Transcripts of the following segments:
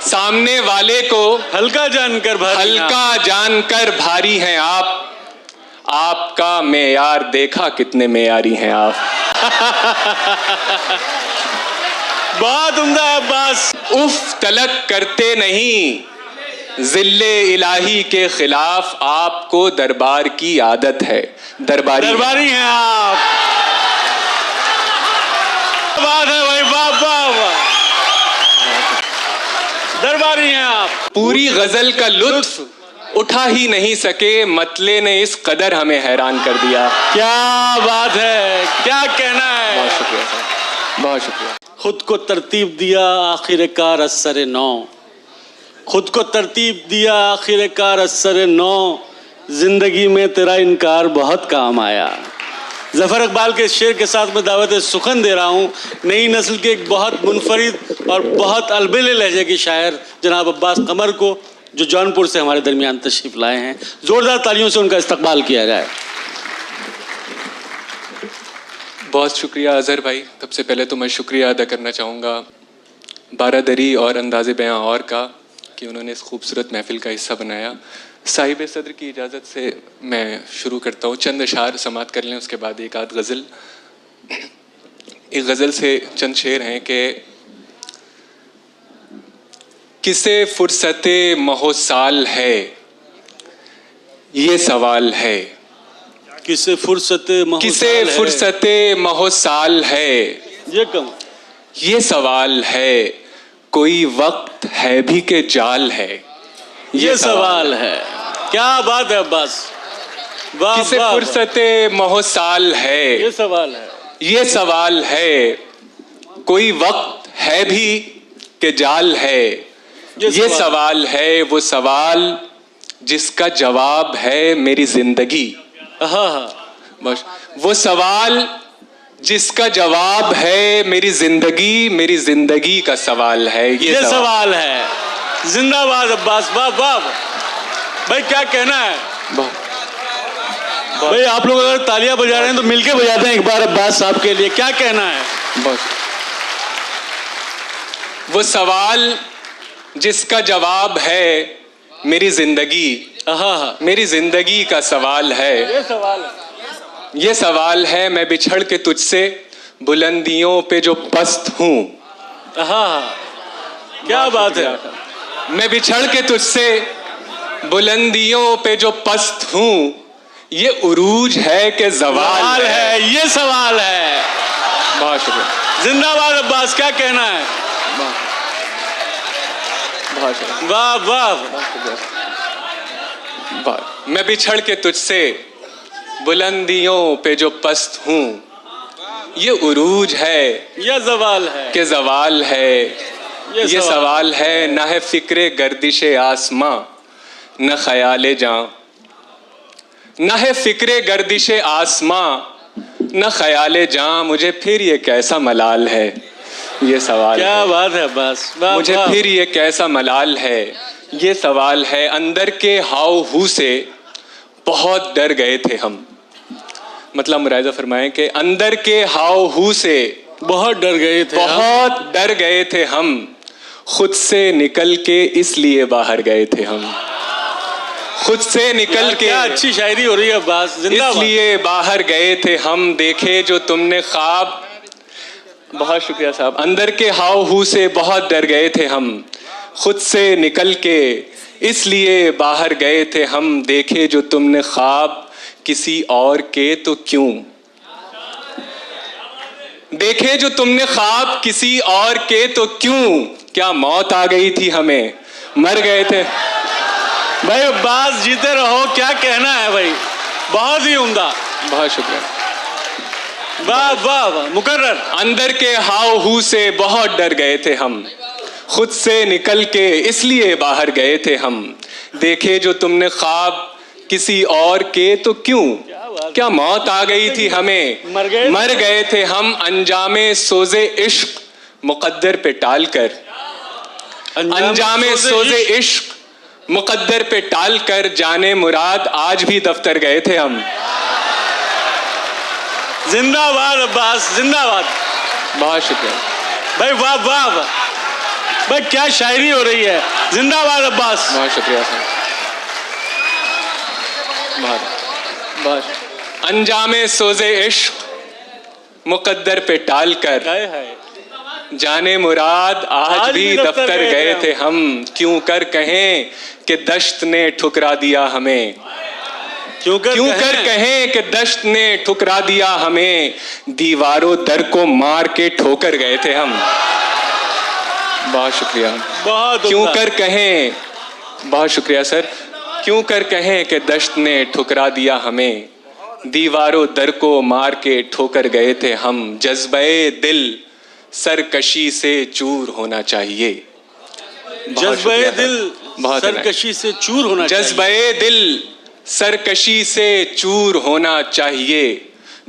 सामने वाले को हल्का जानकर भारी हैं आप। आपका मेयार देखा कितने मेयारी हैं आप। बहुत उम्दा अब्बास। उफ तलक करते नहीं, जिल्ले इलाही के खिलाफ आपको दरबार की आदत है। दरबारी हैं आप। बात है भाई, वाह। दरबारी हैं आप। पूरी गजल का लुत्फ उठा ही नहीं सके, मतले ने इस कदर हमें हैरान कर दिया। क्या बात है, क्या कहना है। बहुत शुक्रिया सर, बहुत शुक्रिया। खुद को तरतीब दिया आखिरकार असर नौ, खुद को तरतीब दिया आखिरकार असर नौ, जिंदगी में तेरा इनकार बहुत काम आया। जफर इकबाल के शेर के साथ मैं दावत सुखन दे रहा हूँ नई नस्ल के एक बहुत मुनफरिद और बहुत अलबेले लहजे के शायर जनाब अब्बास कमर को, जो जौनपुर से हमारे दरमियान तशरीफ लाए हैं। जोरदार तालियों से उनका इस्तकबाल किया जाए। बहुत शुक्रिया अजहर भाई। सबसे पहले तो मैं शुक्रिया अदा करना चाहूँगा बारादरी और अंदाज़े बयां और का कि उन्होंने इस खूबसूरत महफिल का हिस्सा बनाया। साहिब सदर की इजाज़त से मैं शुरू करता हूँ। चंद अशार समात कर लें, उसके बाद एक आध गज़ल। एक गज़ल से चंद शेर हैं कि किसे फुर्सते महोसाल है ये सवाल है। किसे फुर्सते महोसाल है ये सवाल है। कोई वक्त है भी के जाल है ये सवाल है। क्या बात है अब्बास, वाह। किसे फुर्सते महोसाल है ये सवाल है। कोई वक्त है भी के जाल है ये सवाल है। वो सवाल जिसका जवाब है मेरी जिंदगी। बस वो सवाल जिसका जवाब है मेरी जिंदगी का सवाल है ये सवाल है। जिंदाबाद अब्बास, वाह। भाई क्या कहना है। भाई आप लोग अगर तालियां बजा रहे हैं तो मिलके बजाते हैं एक बार अब्बास साहब के लिए। क्या कहना है। बस वो सवाल जिसका जवाब है मेरी जिंदगी का सवाल है। ये सवाल है मैं बिछड़ के तुझसे बुलंदियों पे जो पस्त हूँ। क्या बात है। मैं बिछड़ के तुझसे बुलंदियों पे जो पस्त हूँ। ये उरूज है कि ज़वाल है ये सवाल है। बहुत शुक्रिया। जिंदाबाद अब्बास, क्या कहना है। बहुत शुक्रिया। वाह। मैं बिछड़ के तुझसे बुलंदियों पे जो पस्त हूँ। ये उरूज है ये ज़वाल है कि ज़वाल है ये सवाल है। न है फिक्रे गर्दिशे आसमां न ख्याले जां। न है फिक्रे गर्दिशे आसमां न ख्याले जां। मुझे फिर ये कैसा मलाल है ये सवाल। क्या बात है बस। मुझे फिर ये कैसा मलाल है ये सवाल है। अंदर के हाव हू से बहुत डर गए थे हम। मतलब मुरायजा फरमाएं कि अंदर के हाव हू से बहुत डर गए थे हम। खुद से निकल के इसलिए बाहर गए थे हम। खुद से निकल के, अच्छी शायरी हो रही है अब्बास, इसलिए बाहर गए थे हम। देखे जो तुमने ख्वाब। बहुत शुक्रिया साहब। अंदर के हाव हू से बहुत डर गए थे हम। खुद से निकल के इसलिए बाहर गए थे हम। देखे जो तुमने ख्वाब किसी और के तो क्यों। देखे जो तुमने ख्वाब किसी और के तो क्यों। क्या मौत आ गई थी हमें, मर गए थे। भाई अब्बास जीते रहो, क्या कहना है भाई। बहुत ही उम्दा। बहुत शुक्रिया। वाह मुकर्रर। अंदर के हाव हू से बहुत डर गए थे हम। खुद से निकल के इसलिए बाहर गए थे हम। देखे जो तुमने ख्वाब किसी और के तो क्यों। क्या मौत आ गई थी हमें, मर गए थे हम। अंजामे सोजे इश्क मुकद्दर पे टाल कर। अंजामे सोजे इश्क मुकद्दर पे टाल कर। जाने मुराद आज भी दफ्तर गए थे हम। जिंदाबाद अब्बास, जिंदाबाद। बहुत शुक्रिया भाई, वाह। भाई क्या शायरी हो रही है, जिंदाबाद अब्बास। बहुत शुक्रिया सर, बहुत बहुत। अंजामे सोजे इश्क मुकद्दर पे टाल कर, हाय हाय, जाने मुराद आज भी दफ्तर गए थे हम, क्यों कर कहें कि दश्त ने ठुकरा दिया हमें, क्यों कर कहें कि दश्त ने ठुकरा दिया हमें, दीवारों दर को मार के ठोकर गए थे हम। बहुत शुक्रिया, बहुत क्यों कर कहें, बहुत शुक्रिया सर, क्यों कर कहें कि दश्त ने ठुकरा दिया हमें, दीवारों दर को मार के ठोकर गए थे हम, जज्बे दिल सरकशी से चूर होना चाहिए। जज्बे दिल सरकशी से चूर होना चाहिए, जज्बे दिल सरकशी से चूर होना चाहिए,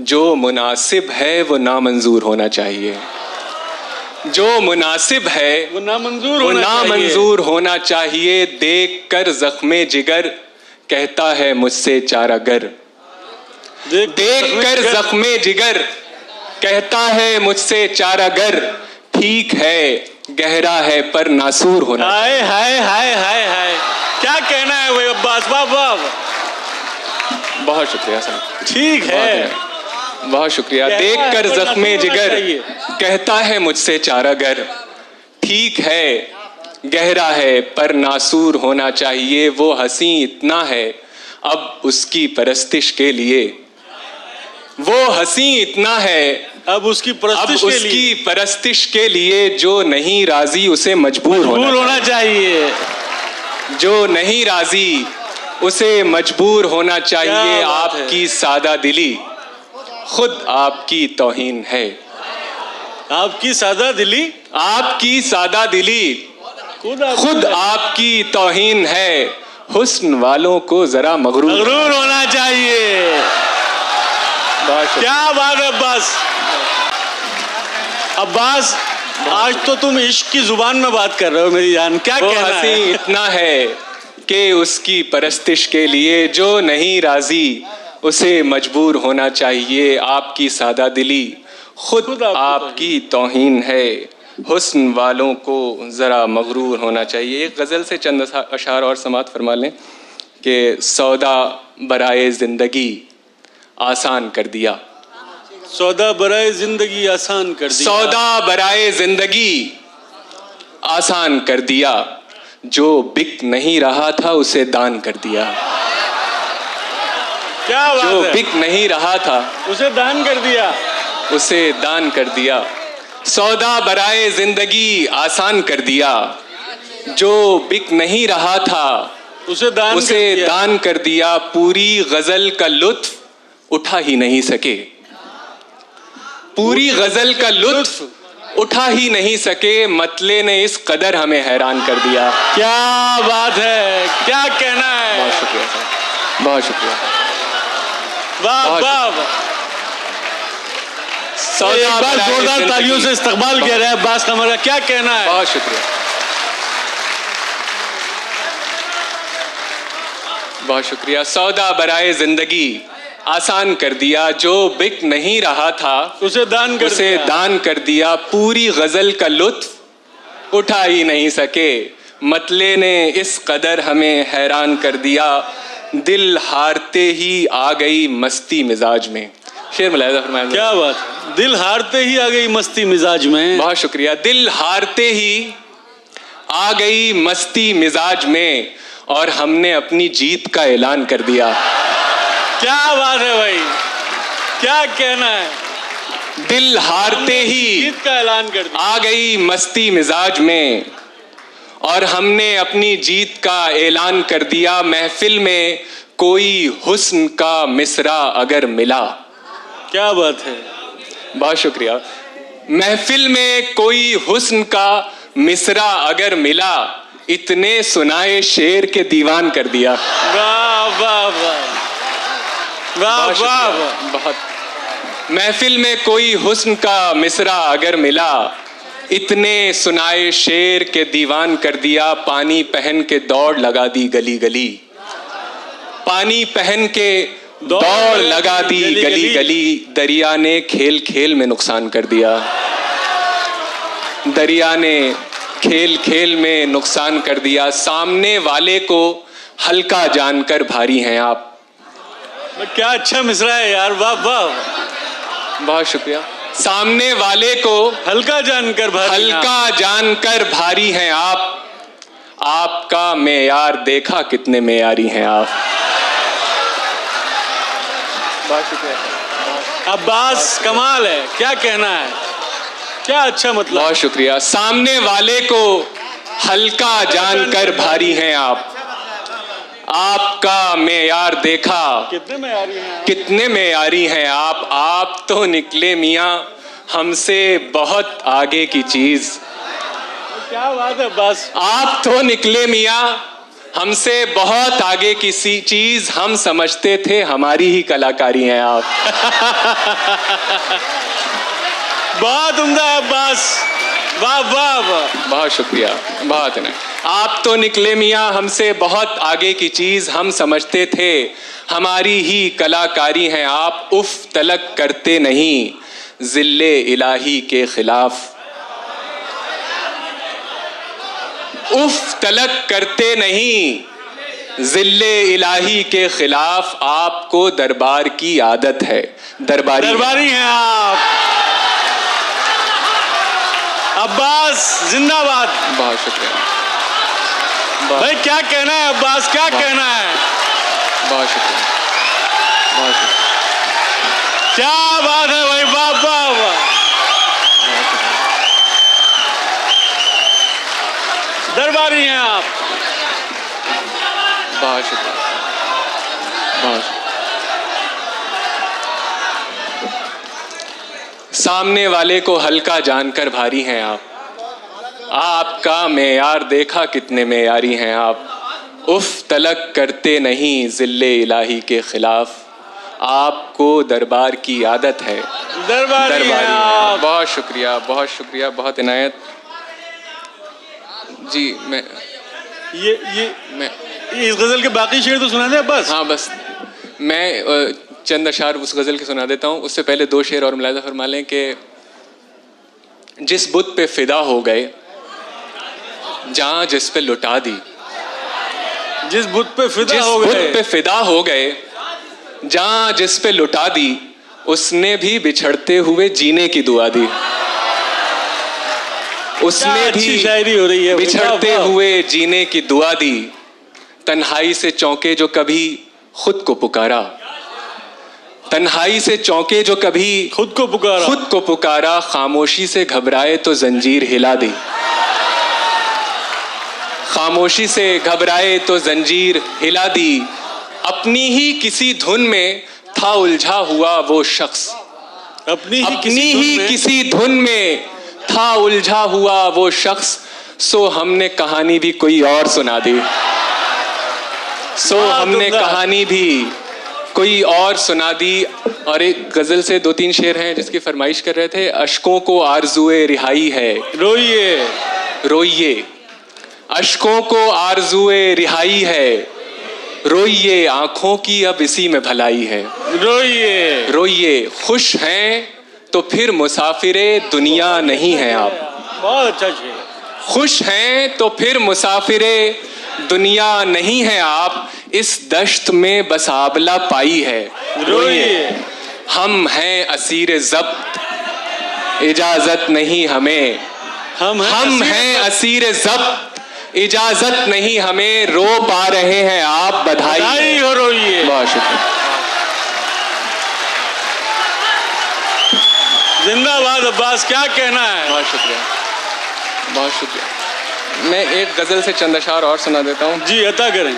जो मुनासिब है वो नामंजूर होना चाहिए, जो मुनासिब है वो नामंजूर होना चाहिए, देख कर जख्मे जिगर कहता है मुझसे चारागर, देख कर जख्मे जिगर कहता है मुझसे चारागर, ठीक है गहरा है पर नासूर होना। हाय हाय हाय हाय हाय, क्या कहना है भाई अब्बास, वाह। बहुत शुक्रिया सर, ठीक है, बहुत शुक्रिया। देख कर जख्मे जिगर कहता है मुझसे चारागर, ठीक है गहरा है पर नासूर होना चाहिए, वो हंसी इतना है अब उसकी परस्तिश के लिए, वो हंसी इतना है अब उसकी परस्तिश के लिए, जो नहीं राजी उसे मजबूर होना चाहिए, जो नहीं राजी उसे मजबूर होना चाहिए, आपकी सादा दिली खुद आपकी तौहीन है, आपकी सादा दिली, आपकी सादा दिली खुद आपकी तौहीन है, हुस्न वालों को जरा मगरूर होना चाहिए। क्या बात है अब्बास, अब्बास आज तो तुम इश्क की जुबान में बात कर रहे हो मेरी जान, क्या कहना है? हंसी इतना है कि उसकी परस्तिश के लिए, जो नहीं राजी उसे मजबूर होना चाहिए, आपकी सादा दिली खुद आपकी तौहीन है, हुस्न वालों को ज़रा मगरूर होना चाहिए। एक गज़ल से चंद अशार और समात फरमा लें कि सौदा बराए ज़िंदगी आसान कर दिया, सौदा बराए ज़िंदगी आसान कर दिया, सौदा बराए ज़िंदगी आसान कर दिया, जो बिक नहीं रहा था उसे दान कर दिया, क्या बात है, जो बिक नहीं रहा था उसे दान कर दिया, उसे दान कर दिया, सौदा बराए जिंदगी आसान कर दिया, जो बिक नहीं रहा था उसे दान कर दिया, पूरी गजल का लुत्फ उठा ही नहीं सके, पूरी गजल का लुत्फ उठा ही नहीं सके, मतले ने इस कदर हमें हैरान कर दिया। क्या बात है, क्या कहना है, बहुत शुक्रिया सर, बहुत शुक्रिया, वाह वाह। एक बार जोरदार तालियों से इस्तकबाल किया रहा है अब्बास कमर का, क्या कहना है? बहुत शुक्रिया, बहुत शुक्रिया। सौदा बराए जिंदगी आसान कर दिया, जो बिक नहीं रहा था उसे दान कर दिया, पूरी गजल का लुत्फ उठा ही नहीं सके, मतले ने इस कदर हमें हैरान कर दिया, दिल हारते ही आ गई मस्ती मिजाज में। शेर मुलाहिजा फरमाएं। क्या बात, दिल हारते ही आ गई मस्ती मिजाज में। बहुत शुक्रिया। दिल हारते ही आ गई मस्ती मिजाज में, और हमने अपनी जीत का ऐलान कर दिया। क्या बात है भाई, क्या कहना है। दिल हारते ही जीत का ऐलान कर दिया, आ गई मस्ती मिजाज में, और हमने अपनी जीत का ऐलान कर दिया। महफिल में कोई हुस्न का मिसरा अगर मिला। क्या बात है, बहुत शुक्रिया। महफिल में कोई हुस्न का मिसरा अगर मिला, इतने सुनाए शेर के दीवान कर दिया। वाह वाह वाह वाह वाह। बहुत। महफिल में कोई हुस्न का मिसरा अगर मिला, इतने सुनाए शेर के दीवान कर दिया। पानी पहन के दौड़ लगा दी गली गली, पानी पहन के दौड़ लगा दी गली गली, दरिया ने खेल खेल में नुकसान कर दिया। दरिया ने खेल खेल में नुकसान कर दिया। सामने वाले को हल्का जानकर भारी हैं आप। क्या अच्छा मिसरा है यार, वाह वाह, बहुत शुक्रिया। सामने वाले को हल्का जानकर भारी, हल्का जानकर भारी हैं आप। आपका मेयार देखा कितने मेयारी हैं आप। बहुत शुक्रिया। अब्बास कमाल है, क्या कहना है, क्या अच्छा मतलब। बहुत शुक्रिया। सामने वाले को हल्का जानकर भारी हैं आप। आपका मेयार देखा कितने मेयारी हैं, कितने मेयारी हैं आप। आप तो निकले मियाँ हमसे बहुत आगे की चीज। क्या बात है बस। आप तो निकले मियाँ हमसे बहुत आगे की सी चीज। हम समझते थे हमारी ही कलाकारी हैं आप। बहुत उम्दा है अब्बास, वाह वाह वाह। बहुत शुक्रिया, बहुत है। आप तो निकले मियाँ हमसे बहुत आगे की चीज। हम समझते थे हमारी ही कलाकारी हैं आप। उफ तलक करते नहीं जिल्ले इलाही के खिलाफ। उफ तलक करते नहीं जिल्ले इलाही के खिलाफ। आपको दरबार की आदत है। दरबारी हैं आप। अब्बास जिंदाबाद। बहुत शुक्रिया। भाई क्या कहना है अब्बास, क्या कहना है। बहुत शुक्रिया, बहुत शुक्रिया। क्या बात है भाई, वाह वाह वाह। दरबारी हैं आप। बहुत शुक्रिया, बहुत शुक्रिया। सामने वाले को हल्का जानकर भारी हैं आप। आपका मेयार देखा कितने मेयारी हैं आप। उफ तलक करते नहीं जिल्ले इलाही के खिलाफ। आपको दरबार की आदत है। दरबारी हैं आप। बहुत शुक्रिया, बहुत शुक्रिया, बहुत इनायत जी। मैं इस गजल के बाकी शेर तो सुना दे बस। हाँ बस मैं चंद अशार उस गजल के सुना देता हूँ। उससे पहले दो शेर और मुलाहिजा फरमा लें कि जिस बुत पे फिदा हो गए जहां जिस पे लुटा दी। जिस बुत पे फिदा जिस हो बुत गए, पे फिदा हो गए जहां जिस पे लुटा दी। उसने भी बिछड़ते हुए जीने की दुआ दी। उसने भी शायरी हो रही है। बिछड़ते हुए जीने की दुआ दी। तन्हाई से चौंके जो कभी खुद को पुकारा। तन्हाई से चौंके जो कभी खुद को पुकारा। खुद को पुकारा। खामोशी से घबराए तो जंजीर हिला दी। खामोशी से घबराए तो जंजीर हिला दी। अपनी ही किसी धुन में था उलझा हुआ वो शख्स। अपनी ही किसी धुन में था उलझा हुआ वो शख्स। सो हमने कहानी भी कोई और सुना दी। सो हमने कहानी भी कोई और सुना दी। और एक गजल से दो तीन शेर हैं जिसकी फरमाइश कर रहे थे। अश्कों को आरज़ुए रिहाई है। रोइए रोइए। अश्कों को आरज़ुए रिहाई है। रोइए आंखों की अब इसी में भलाई है। रोइए रोइए। खुश हैं तो फिर मुसाफिरे दुनिया नहीं है आप। बहुत अच्छा शेर। खुश हैं तो फिर मुसाफिरे दुनिया नहीं है आप। इस दश्त में बस आबला पाई है। रोइए। हम हैं असीर ज़ब्त इजाजत नहीं हमें। हम हैं असीर ज़ब्त इजाजत नहीं हमें। रो पा रहे हैं आप बधाई हो। रोइए। बहुत शुक्रिया। जिंदाबाद अब्बास, क्या कहना है। बहुत शुक्रिया, बहुत शुक्रिया। मैं एक गजल से चंद अशार और सुना देता हूँ। जी अता करें।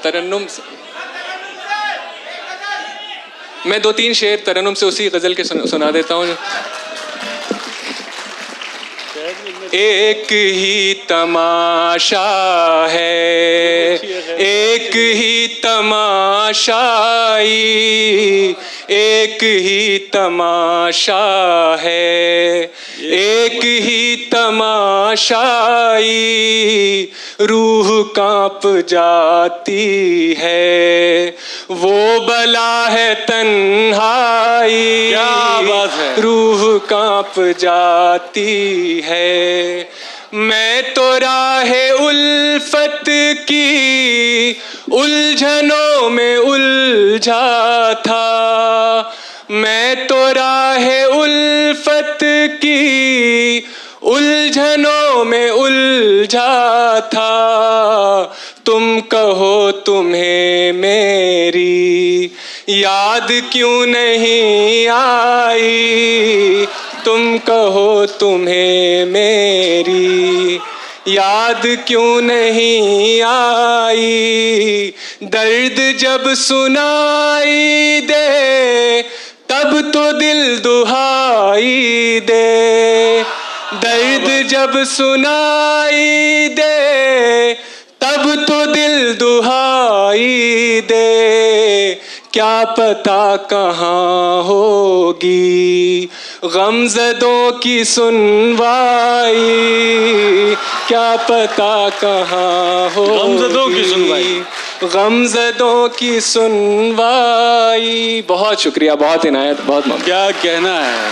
तरन्नुम मैं दो तीन शेर तरन्नुम से उसी गजल के सुना देता हूँ। एक ही तमाशा है, एक ही तमाशाई, एक ही तमाशा है, एक ही तमाशाई, रूह कांप जाती है, वो बला है तन्हाई। क्या बात है। रूह कांप जाती है। मैं तो राहे उल्फत की उलझनों में उलझा था, मैं तो राहे उल्फत की उलझनों में उलझा था। तुम कहो तुम्हें मेरी याद क्यों नहीं आई, तुम कहो तुम्हें मेरी याद क्यों नहीं आई। दर्द जब सुनाई दे तब तो दिल दुहाई दे, दर्द जब सुनाई दे तब तो दिल दुहाई दे। क्या पता कहाँ होगी गमज़दों की सुनवाई, क्या पता कहाँ होगी गमज़दों की सुनवाई, गमज़दों की सुनवाई। बहुत शुक्रिया, बहुत इनायत, बहुत ममनून। क्या कहना है।